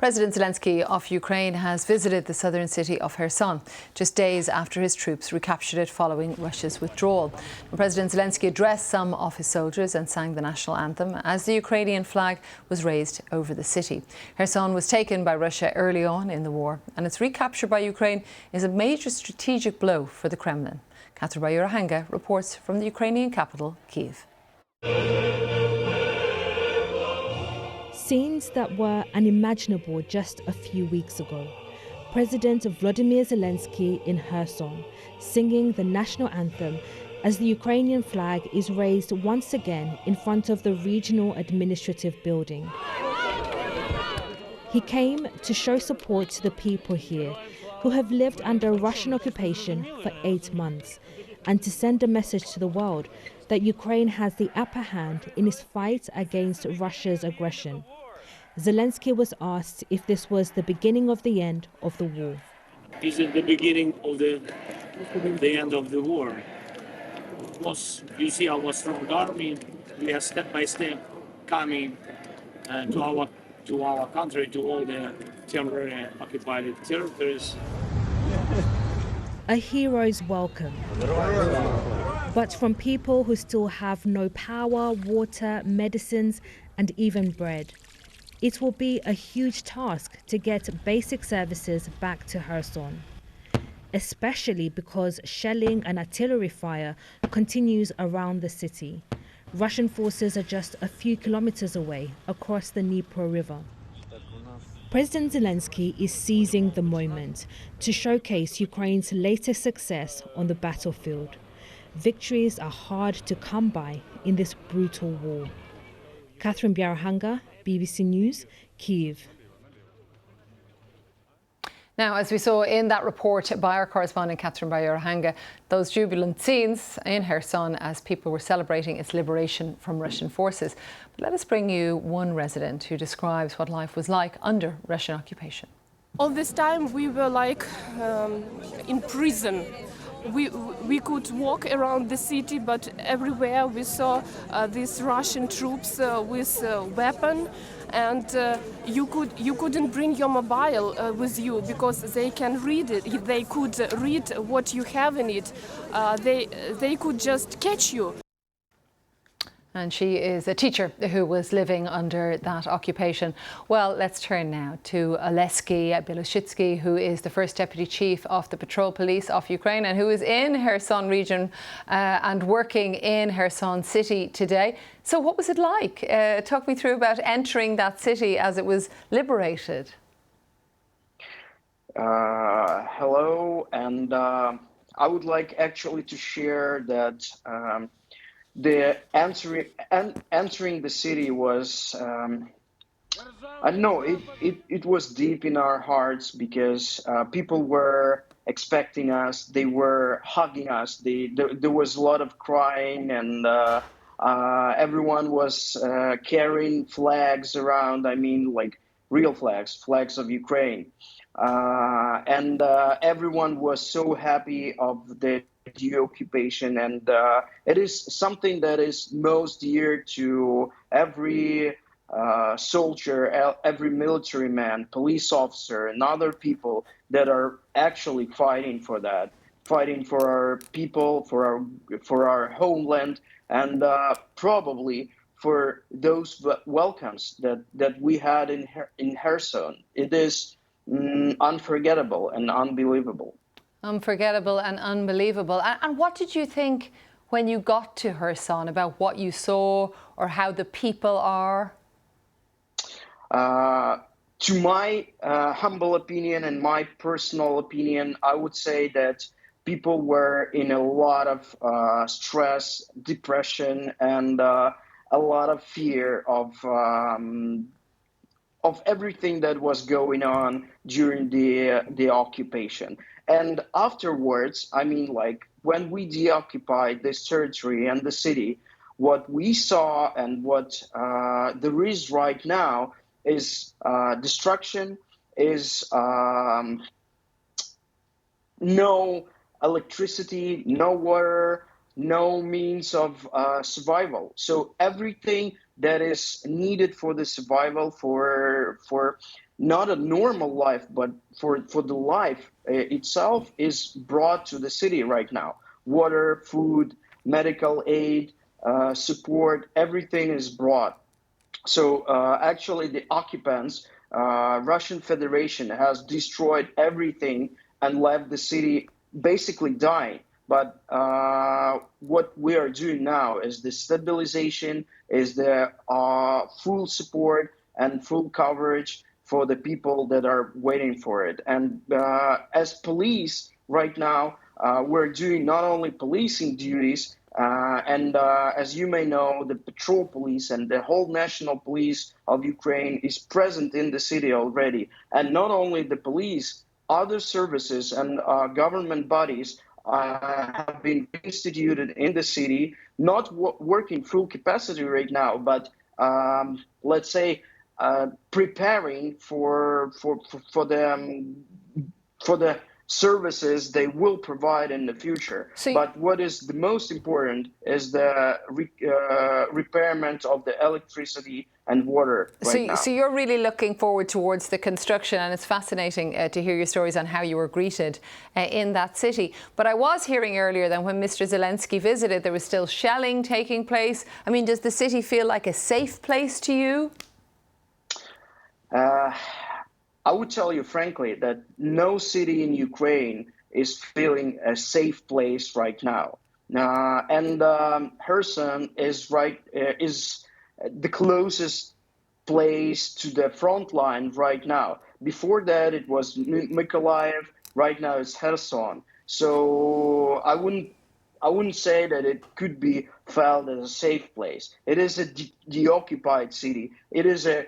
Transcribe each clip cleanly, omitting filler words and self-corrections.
President Zelensky of Ukraine has visited the southern city of Kherson just days after his troops recaptured it following Russia's withdrawal. President Zelensky addressed some of his soldiers and sang the national anthem as the Ukrainian flag was raised over the city. Kherson was taken by Russia early on in the war, and its recapture by Ukraine is a major strategic blow for the Kremlin. Catherine Bayurahanga reports from the Ukrainian capital, Kyiv. Scenes that were unimaginable just a few weeks ago. President Volodymyr Zelenksy in Kherson, singing the national anthem as the Ukrainian flag is raised once again in front of the regional administrative building. He came to show support to the people here who have lived under Russian occupation for 8 months, and to send a message to the world that Ukraine has the upper hand in its fight against Russia's aggression. Zelensky was asked if this was the beginning of the end of the war. Is it the beginning of the end of the war? You see our strong army. We are step by step coming to our country, to all the temporary occupied territories. A hero's welcome. But from people who still have no power, water, medicines, and even bread. It will be a huge task to get basic services back to Kherson, especially because shelling and artillery fire continues around the city. Russian forces are just a few kilometers away across the Dnieper River. President Zelensky is seizing the moment to showcase Ukraine's latest success on the battlefield. Victories are hard to come by in this brutal war. Catherine Bayurahanga, BBC News, Kyiv. Now, as we saw in that report by our correspondent Catherine Bayurahanga, those jubilant scenes in Kherson as people were celebrating its liberation from Russian forces. But let us bring you one resident who describes what life was like under Russian occupation. All this time we were like in prison. We could walk around the city, but everywhere we saw these Russian troops with weapons, and you couldn't bring your mobile with you because they can read it. If they could read what you have in it, they could just catch you. And she is a teacher who was living under that occupation. Well, let's turn now to Oleksiy Beloshitsky, who is the first deputy chief of the patrol police of Ukraine and who is in Kherson region and working in Kherson city today. So what was it like? Talk me through about entering that city as it was liberated. Hello, and I would like actually to share that the entering the city was I don't know, it was deep in our hearts because people were expecting us, they were hugging us, there was a lot of crying, and everyone was carrying flags around. I mean, like real flags of Ukraine, and everyone was so happy of the occupation, and it is something that is most dear to every soldier, every military man, police officer, and other people that are actually fighting for that, fighting for our people, for our homeland, and probably for those welcomes that we had in Kherson. It is unforgettable and unbelievable. Unforgettable and unbelievable. And what did you think when you got to Kherson about what you saw or how the people are? To my humble opinion and my personal opinion, I would say that people were in a lot of stress, depression, and a lot of fear of everything that was going on during the occupation. And afterwards, I mean, like when we deoccupied this territory and the city, what we saw and what there is right now is destruction, is no electricity, no water, no means of survival. So everything that is needed for the survival, for not a normal life, but for the life itself, is brought to the city right now. Water, food, medical aid, support, everything is brought. So actually the occupants, Russian Federation, has destroyed everything and left the city basically dying. But what we are doing now is the stabilization, is the full support and full coverage for the people that are waiting for it. And as police right now, we're doing not only policing duties, and as you may know, the patrol police and the whole national police of Ukraine is present in the city already. And not only the police, other services and government bodies have been instituted in the city, not working full capacity right now, but let's say preparing for the services they will provide in the future. But what is the most important is the repairment of the electricity and water right now. So you're really looking forward towards the construction, and it's fascinating to hear your stories on how you were greeted in that city. But I was hearing earlier that when Mr. Zelensky visited, there was still shelling taking place. I mean, does the city feel like a safe place to you? I would tell you frankly that no city in Ukraine is feeling a safe place right now. And Kherson is the closest place to the front line right now. Before that, it was Mykolaiv. Right now, it's Kherson. So I wouldn't say that it could be felt as a safe place. It is a deoccupied city. It is a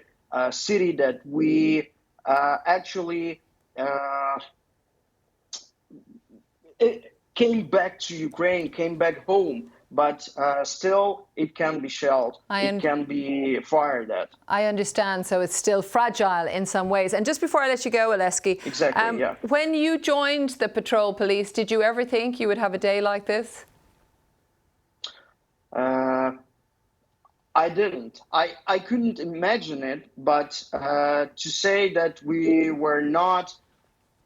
city that we actually it came back to Ukraine, came back home, but still it can be shelled, it can be fired at. I understand, so it's still fragile in some ways. And just before I let you go, Oleski, exactly, yeah. When you joined the patrol police, did you ever think you would have a day like this? I didn't. I couldn't imagine it, but to say that we were not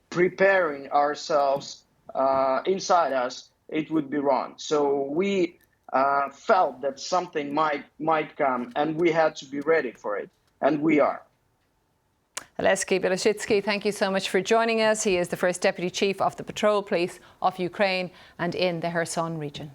preparing ourselves inside us, it would be wrong. So we felt that something might come, and we had to be ready for it, and we are. Oleski Belashitsky, thank you so much for joining us. He is the first Deputy Chief of the Patrol Police of Ukraine and in the Kherson region.